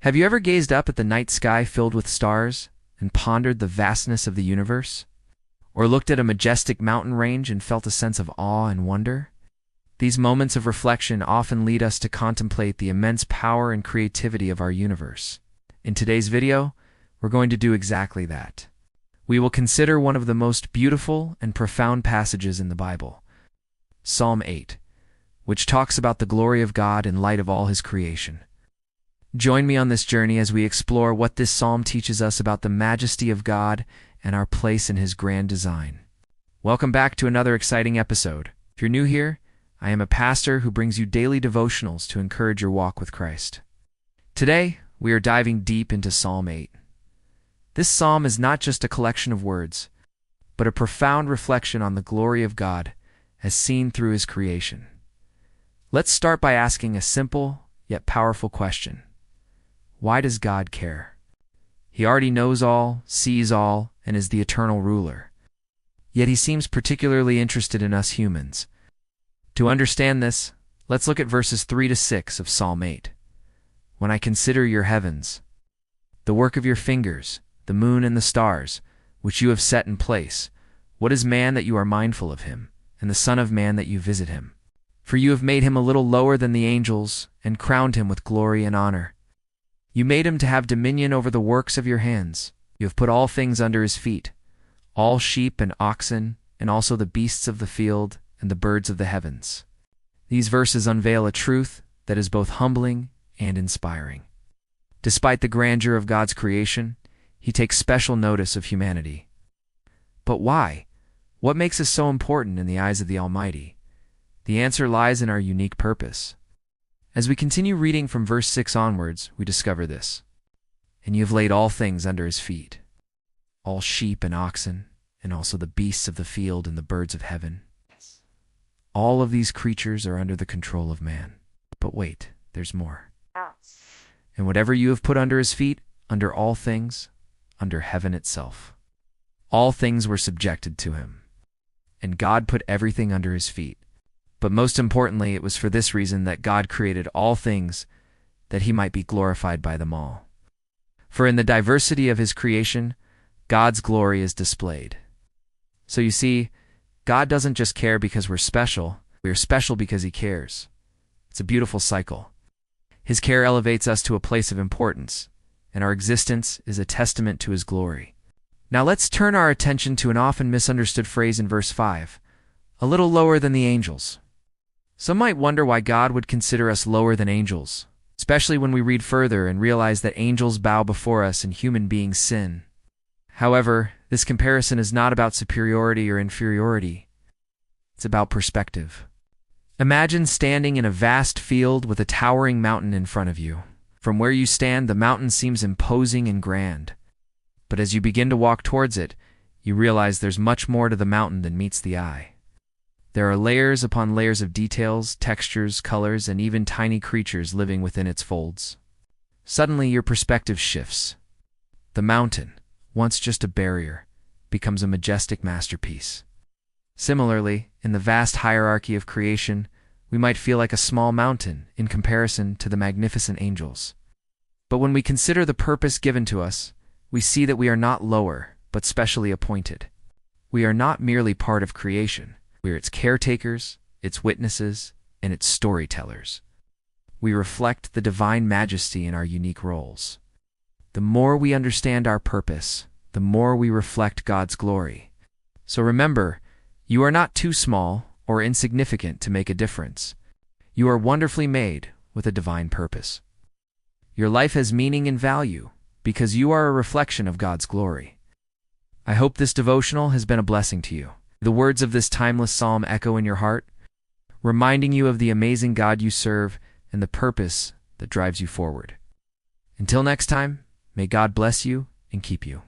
Have you ever gazed up at the night sky filled with stars and pondered the vastness of the universe? Or looked at a majestic mountain range and felt a sense of awe and wonder? These moments of reflection often lead us to contemplate the immense power and creativity of our universe. In today's video, we're going to do exactly that. We will consider one of the most beautiful and profound passages in the Bible, Psalm 8, which talks about the glory of God in light of all His creation. Join me on this journey as we explore what this psalm teaches us about the majesty of God and our place in His grand design. Welcome back to another exciting episode. If you're new here, I am a pastor who brings you daily devotionals to encourage your walk with Christ. Today, we are diving deep into Psalm 8. This psalm is not just a collection of words, but a profound reflection on the glory of God as seen through His creation. Let's start by asking a simple yet powerful question. Why does God care? He already knows all, sees all, and is the eternal ruler. Yet He seems particularly interested in us humans. To understand this, let's look at verses 3 to 6 of Psalm 8. When I consider your heavens, the work of your fingers, the moon and the stars, which you have set in place, what is man that you are mindful of him, and the son of man that you visit him? For you have made him a little lower than the angels, and crowned him with glory and honor. You made him to have dominion over the works of your hands. You have put all things under his feet, all sheep and oxen, and also the beasts of the field, and the birds of the heavens. These verses unveil a truth that is both humbling and inspiring. Despite the grandeur of God's creation, He takes special notice of humanity. But why? What makes us so important in the eyes of the Almighty? The answer lies in our unique purpose. As we continue reading from verse 6 onwards, we discover this. And you have laid all things under His feet, all sheep and oxen, and also the beasts of the field and the birds of heaven. All of these creatures are under the control of man. But wait, there's more. And whatever you have put under His feet, under all things, under heaven itself. All things were subjected to Him. And God put everything under His feet. But most importantly, it was for this reason that God created all things, that He might be glorified by them all. For in the diversity of His creation, God's glory is displayed. So you see, God doesn't just care because we're special, we are special because He cares. It's a beautiful cycle. His care elevates us to a place of importance, and our existence is a testament to His glory. Now let's turn our attention to an often misunderstood phrase in verse 5, a little lower than the angels. Some might wonder why God would consider us lower than angels, especially when we read further and realize that angels bow before us and human beings sin. However, this comparison is not about superiority or inferiority. It's about perspective. Imagine standing in a vast field with a towering mountain in front of you. From where you stand, the mountain seems imposing and grand. But as you begin to walk towards it, you realize there's much more to the mountain than meets the eye. There are layers upon layers of details, textures, colors, and even tiny creatures living within its folds. Suddenly, your perspective shifts. The mountain, once just a barrier, becomes a majestic masterpiece. Similarly, in the vast hierarchy of creation, we might feel like a small mountain in comparison to the magnificent angels. But when we consider the purpose given to us, we see that we are not lower, but specially appointed. We are not merely part of creation. We are its caretakers, its witnesses, and its storytellers. We reflect the divine majesty in our unique roles. The more we understand our purpose, the more we reflect God's glory. So remember, you are not too small or insignificant to make a difference. You are wonderfully made with a divine purpose. Your life has meaning and value because you are a reflection of God's glory. I hope this devotional has been a blessing to you. The words of this timeless psalm echo in your heart, reminding you of the amazing God you serve and the purpose that drives you forward. Until next time, may God bless you and keep you.